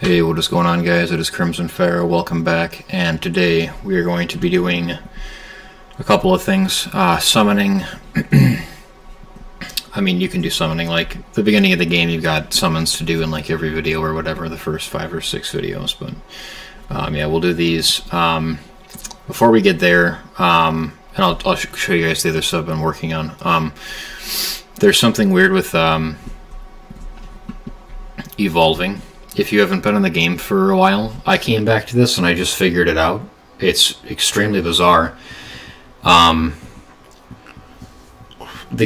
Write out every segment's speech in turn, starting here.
Hey, what is going on, guys? It is Crimson Pharaoh. Welcome back, and today we are going to be doing a couple of things. Summoning. I mean, you can do summoning like the beginning of the game. You've got summons to do in like every video or whatever, the first 5 or 6 videos. But yeah, we'll do these. Before we get there, and I'll show you guys the other stuff I've been working on. There's something weird with evolving. If you haven't been in the game for a while, I came back to this and I just figured it out. It's extremely bizarre. The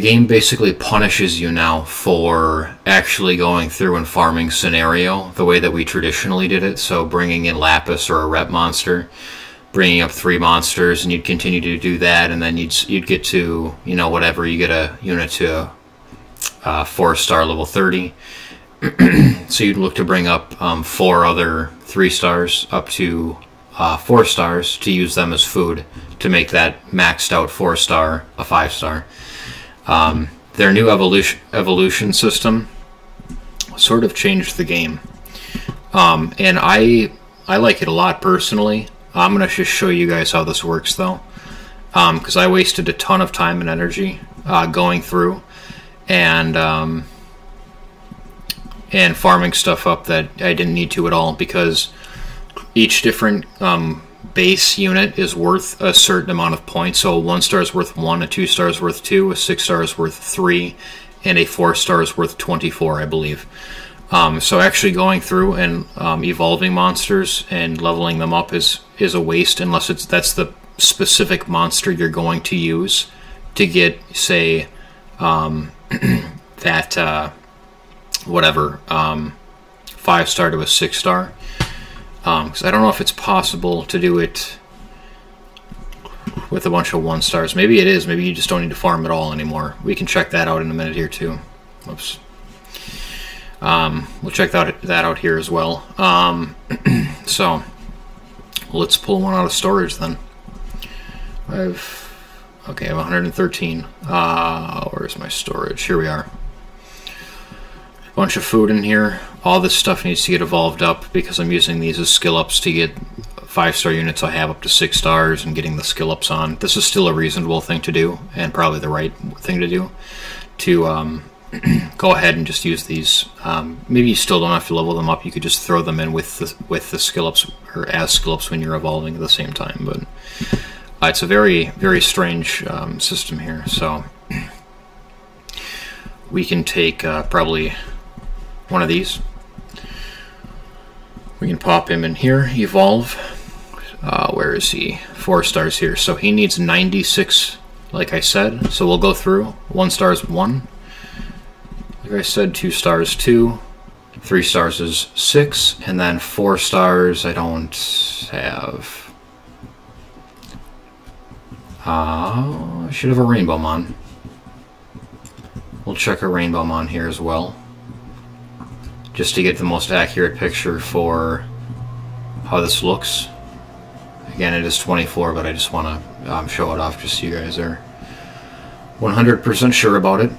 game basically punishes you now for actually going through and farming scenario the way that we traditionally did it. So bringing in Lapis or a rep monster, bringing up 3 monsters, and you'd continue to do that, and then you'd get to, you know, whatever, you get a unit to 4-star level 30. So you'd look to bring up 4 other 3 stars up to 4 stars to use them as food to make that maxed out 4-star a 5-star. Their new evolution system sort of changed the game, and I like it a lot personally. I'm going to just show you guys how this works though, because I wasted a ton of time and energy going through and farming stuff up that I didn't need to at all, because each different base unit is worth a certain amount of points. So a 1-star is worth 1, a 2-star is worth 2, a 6-star is worth 3, and a 4-star is worth 24, I believe. So actually going through and evolving monsters and leveling them up is a waste, unless that's the specific monster you're going to use to get, say, that whatever 5-star to a 6-star. Because I don't know if it's possible to do it with a bunch of 1-stars. Maybe it is. Maybe you just don't need to farm at all anymore. We can check that out in a minute here too. Whoops. We'll check that out here as well. So let's pull one out of storage then. I have 113. Where's my storage? Here we are. Bunch of food in here. All this stuff needs to get evolved up because I'm using these as skill ups to get 5-star units I have up to 6 stars and getting the skill ups on. This is still a reasonable thing to do, and probably the right thing to do, to go ahead and just use these. Maybe you still don't have to level them up. You could just throw them in with the skill ups, or as skill ups, when you're evolving at the same time. But it's a very, very strange system here. So we can take probably one of these. We can pop him in here, evolve. Where is he? 4 stars here. So he needs 96, like I said. So we'll go through. 1 star is 1. Like I said, 2 stars 2. 3 stars is 6. And then 4 stars I don't have. I should have a Rainbow Mon. We'll check a Rainbow Mon here as well, just to get the most accurate picture for how this looks. Again, it is 24, but I just want to show it off just so you guys are 100% sure about it.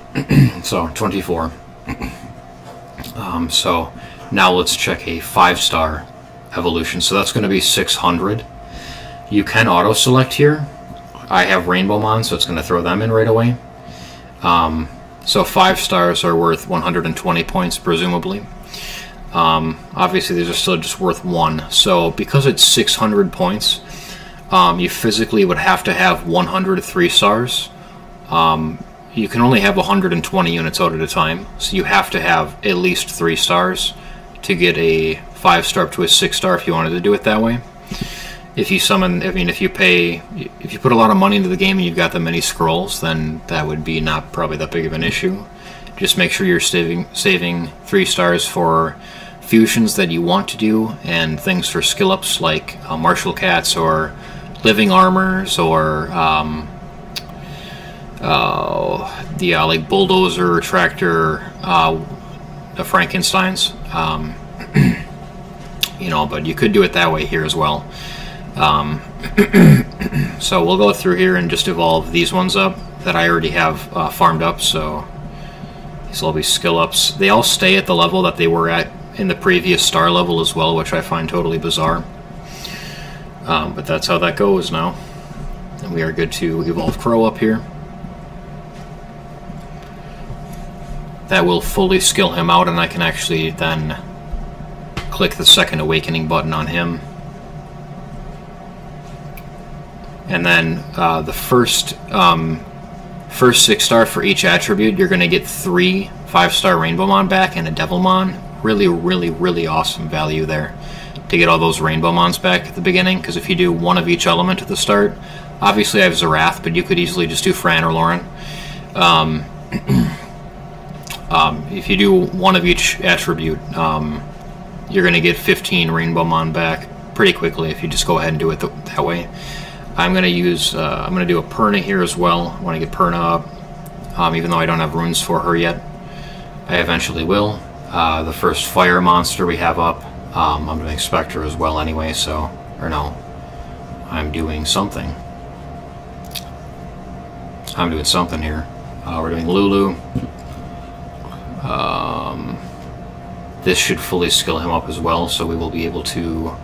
So 24. So now let's check a 5-star evolution. So that's going to be 600. You can auto select here. I have Rainbow Mon, so it's going to throw them in right away. So 5 stars are worth 120 points, presumably. Obviously, these are still just worth 1. So because it's 600 points, you physically would have to have 100 3 stars. You can only have 120 units out at a time, so you have to have at least 3 stars to get a 5-star up to a 6-star if you wanted to do it that way. If you summon, I mean, if you put a lot of money into the game and you've got the many scrolls, then that would be not probably that big of an issue. Just make sure you're saving 3 stars for fusions that you want to do, and things for skill ups like martial cats or living armors, or like bulldozer, tractor, the Frankensteins. You know, but you could do it that way here as well. So we'll go through here and just evolve these ones up that I already have farmed up. So These will all be skill ups. They all stay at the level that they were at in the previous star level as well, which I find totally bizarre. But that's how that goes now. And we are good to evolve Crow up here. That will fully skill him out, and I can actually then click the second awakening button on him. And then the first 6-star for each attribute, you're going to get 3 5-star Rainbowmon back and a Devilmon. Really, really, really awesome value there to get all those Rainbowmons back at the beginning, because if you do one of each element at the start, obviously I have Zerath, but you could easily just do Fran or Lauren. If you do one of each attribute, you're going to get 15 Rainbowmon back pretty quickly if you just go ahead and do it that way. I'm going to use, I'm going to do a Perna here as well. I want to get Perna up, even though I don't have runes for her yet. I eventually will. The first fire monster we have up, I'm doing Spectre as well anyway, so, or no, I'm doing something. I'm doing something here. We're doing Lulu. This should fully skill him up as well, so we will be able to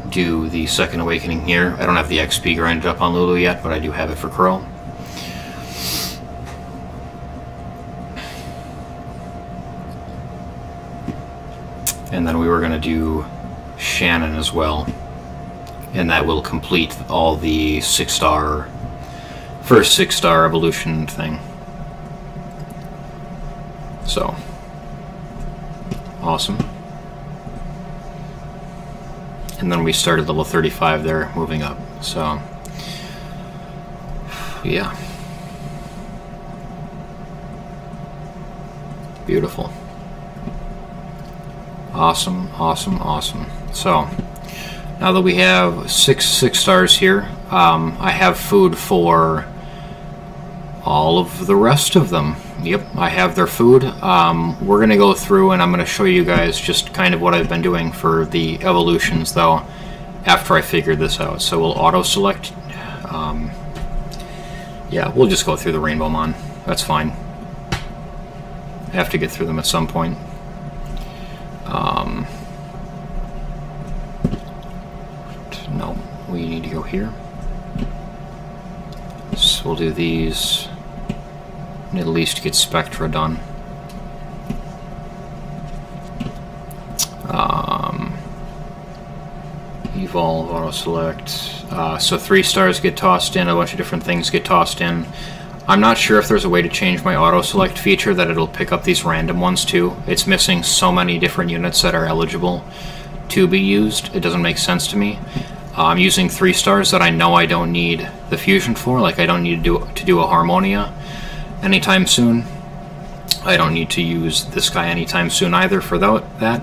do the second awakening here. I don't have the XP grinded up on Lulu yet, but I do have it for Crow. And then we were going to do Shannon as well, and that will complete all the 6-star, first 6-star evolution thing. So, awesome. And then we started level 35 there, moving up. So, yeah. Beautiful. Awesome, awesome, awesome. So, now that we have 6 stars here, I have food for all of the rest of them. Yep, I have their food. We're going to go through and I'm going to show you guys just kind of what I've been doing for the evolutions, though, after I figured this out. So we'll auto-select. Yeah, we'll just go through the Rainbowmon. That's fine. I have to get through them at some point. No, we need to go here. So we'll do these. And at least get Spectra done. Evolve, auto-select. So 3 stars get tossed in, a bunch of different things get tossed in. I'm not sure if there's a way to change my auto-select feature that it'll pick up these random ones too. It's missing so many different units that are eligible to be used. It doesn't make sense to me. I'm using 3 stars that I know I don't need the fusion for, like I don't need to do a Harmonia anytime soon. I don't need to use this guy anytime soon either for that.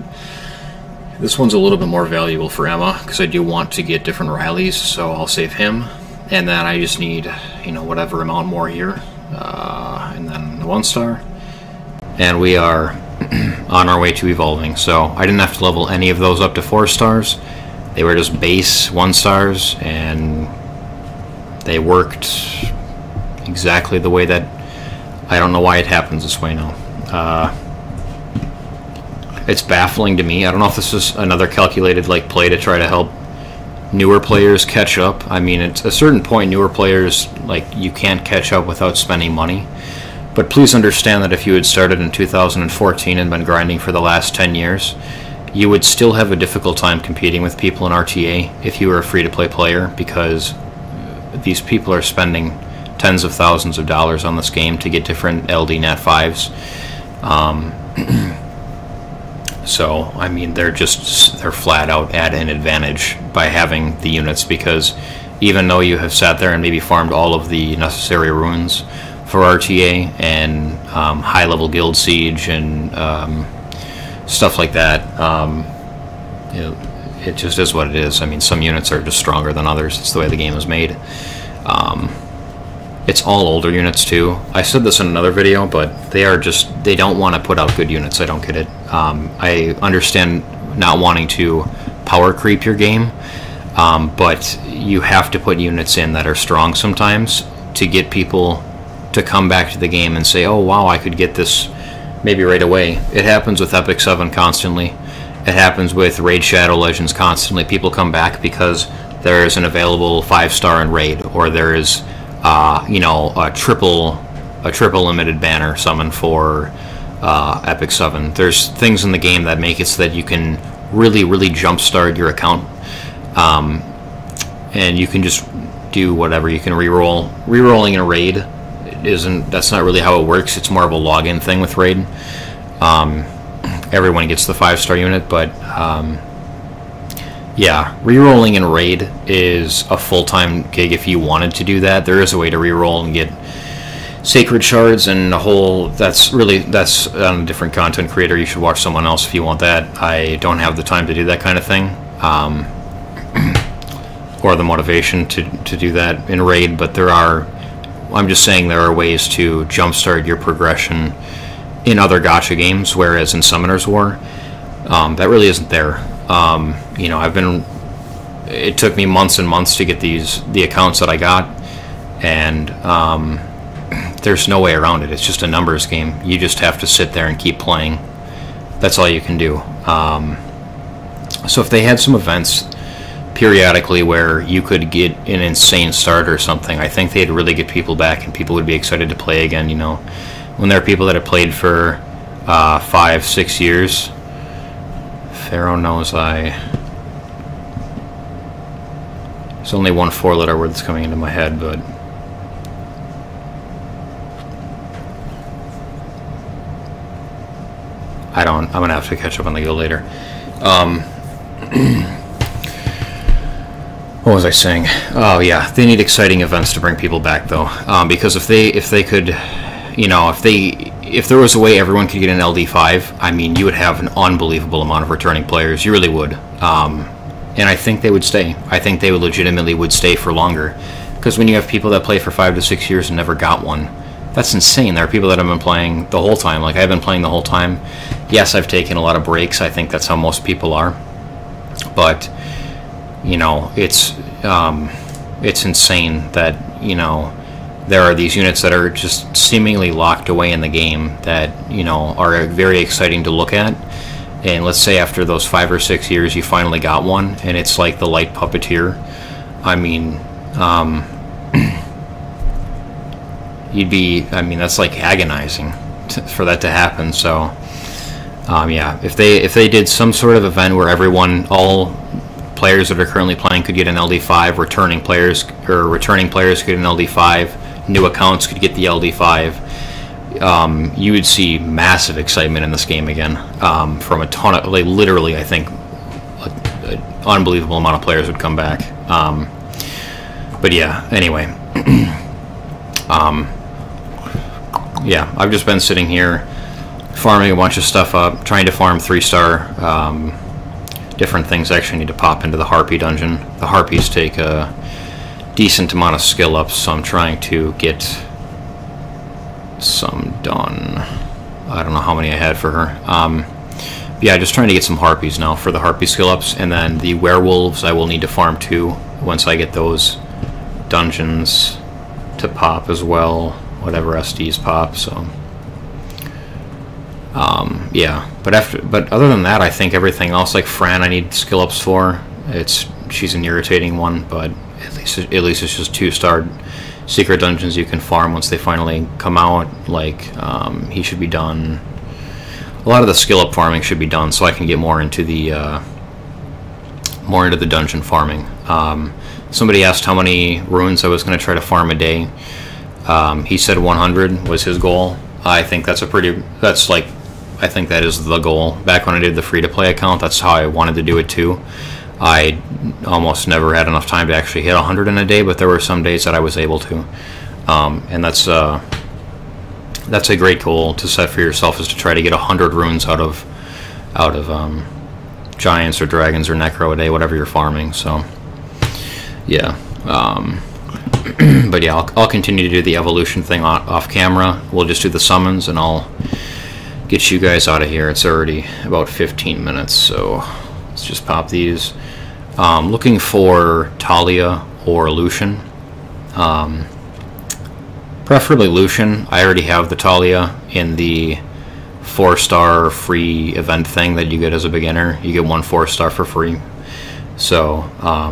This one's a little bit more valuable for Emma because I do want to get different Rileys, so I'll save him. And then I just need, you know, whatever amount more here. And then the 1 star. And we are on our way to evolving. So I didn't have to level any of those up to 4 stars. They were just base 1 stars, and they worked exactly the way that... I don't know why it happens this way now. It's baffling to me. I don't know if this is another calculated like play to try to help newer players catch up. I mean, at a certain point, newer players, like, you can't catch up without spending money. But please understand that if you had started in 2014 and been grinding for the last 10 years, you would still have a difficult time competing with people in RTA if you were a free-to-play player, because these people are spending tens of thousands of dollars on this game to get different LD Nat 5s. So, I mean, they're flat out at an advantage by having the units, because even though you have sat there and maybe farmed all of the necessary runes for RTA and high-level guild siege and stuff like that, you know, it just is what it is. I mean, some units are just stronger than others. It's the way the game is made. It's all older units too. I said this in another video, but they don't want to put out good units. I don't get it. I understand not wanting to power creep your game, but you have to put units in that are strong sometimes to get people to come back to the game and say, oh wow, I could get this maybe right away. It happens with Epic 7 constantly. It happens with Raid Shadow Legends constantly. People come back because there is an available 5-star in Raid, or there is, you know, a triple limited banner summon for Epic 7. There's things in the game that make it so that you can really jumpstart your account, and you can just do whatever. You can reroll. Rerolling in Raid that's not really how it works. It's more of a login thing with Raid. Everyone gets the 5-star unit, but yeah, rerolling in Raid is a full-time gig if you wanted to do that. There is a way to reroll and get sacred shards and a whole. That's on a different content creator. You should watch someone else if you want that. I don't have the time to do that kind of thing, or the motivation to do that in Raid. But I'm just saying there are ways to jumpstart your progression in other gacha games, whereas in Summoner's War, that really isn't there. You know, it took me months and months to get the accounts that I got, and there's no way around it. It's just a numbers game. You just have to sit there and keep playing. That's all you can do. So if they had some events periodically where you could get an insane start or something, I think they'd really get people back, and people would be excited to play again. You know, when there are people that have played for 5-6 years. Pharaoh knows there's only one 4-letter word that's coming into my head, but I'm gonna have to catch up on the guild later. What was I saying? Oh yeah, they need exciting events to bring people back though, because if they could, you know, if there was a way everyone could get an LD5, I mean, you would have an unbelievable amount of returning players. You really would, and I think they would stay. I think they would legitimately stay for longer, because when you have people that play for 5 to 6 years and never got one, that's insane. There are people that have been playing the whole time. Like, I've been playing the whole time. Yes, I've taken a lot of breaks. I think that's how most people are, but you know, it's insane that, you know, there are these units that are just seemingly locked away in the game that, you know, are very exciting to look at. And let's say after those 5 or 6 years you finally got one, and it's like the light puppeteer. I mean, that's like agonizing for that to happen. So yeah, if they did some sort of event where all players that are currently playing could get an LD5, returning players could get an LD5, new accounts could get the LD5, you would see massive excitement in this game again, from a ton of, like, literally, I think an unbelievable amount of players would come back. But yeah, anyway, yeah, I've just been sitting here farming a bunch of stuff up, trying to farm 3-star different things. I actually need to pop into the Harpy dungeon. The Harpies take a decent amount of skill ups, so I'm trying to get some done. I don't know how many I had for her. Yeah, just trying to get some Harpies now for the Harpy skill ups, and then the Werewolves I will need to farm too once I get those dungeons to pop as well, whatever SDs pop. So yeah, but other than that, I think everything else, like Fran, I need skill ups for. She's an irritating one, but at least it's just 2-star secret dungeons you can farm once they finally come out. Like, he should be done. A lot of the skill up farming should be done, so I can get more into the dungeon farming. Somebody asked how many runes I was going to try to farm a day. He said 100 was his goal. I think I think that is the goal. Back when I did the free-to-play account, that's how I wanted to do it too. I almost never had enough time to actually hit 100 in a day, but there were some days that I was able to. And that's a great goal to set for yourself, is to try to get 100 runes out of giants or dragons or necro a day, whatever you're farming. So yeah. But yeah, I'll continue to do the evolution thing off camera. We'll just do the summons, and I'll get you guys out of here. It's already about 15 minutes, so let's just pop these. Looking for Talia or Lucian. Preferably Lucian. I already have the Talia in the 4-star free event thing that you get as a beginner. You get 1 4-star for free. So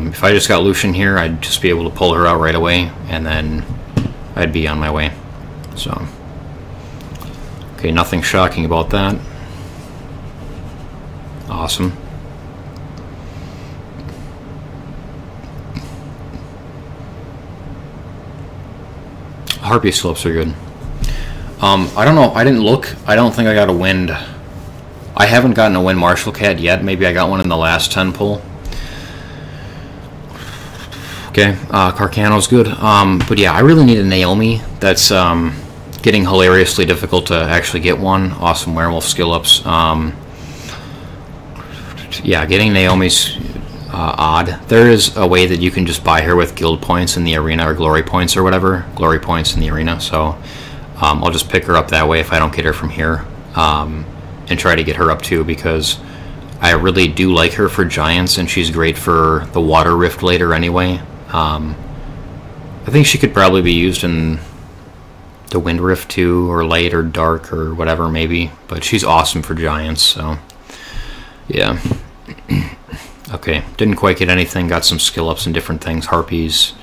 if I just got Lucian here, I'd just be able to pull her out right away, and then I'd be on my way. So okay, nothing shocking about that. Awesome. Harpy slopes are good. I don't know. I didn't look. I don't think I got a wind. I haven't gotten a wind Marshall Cat yet. Maybe I got one in the last 10 pull. Okay, Carcano's good. But yeah, I really need a Naomi. That's getting hilariously difficult to actually get one. Awesome werewolf skill ups. Yeah, getting Naomi's odd. There is a way that you can just buy her with guild points in the arena, or glory points or whatever. Glory points in the arena. So I'll just pick her up that way if I don't get her from here, and try to get her up too, because I really do like her for giants, and she's great for the water rift later anyway. I think she could probably be used in the wind rift too, or light or dark or whatever maybe, but she's awesome for giants. So yeah. Okay, didn't quite get anything. Got some skill ups and different things. Harpies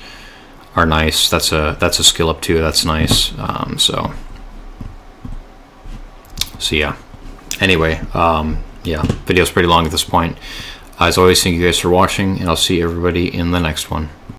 are nice. That's a skill up too. That's nice. So yeah. Anyway, yeah, video's pretty long at this point. As always, thank you guys for watching, and I'll see everybody in the next one.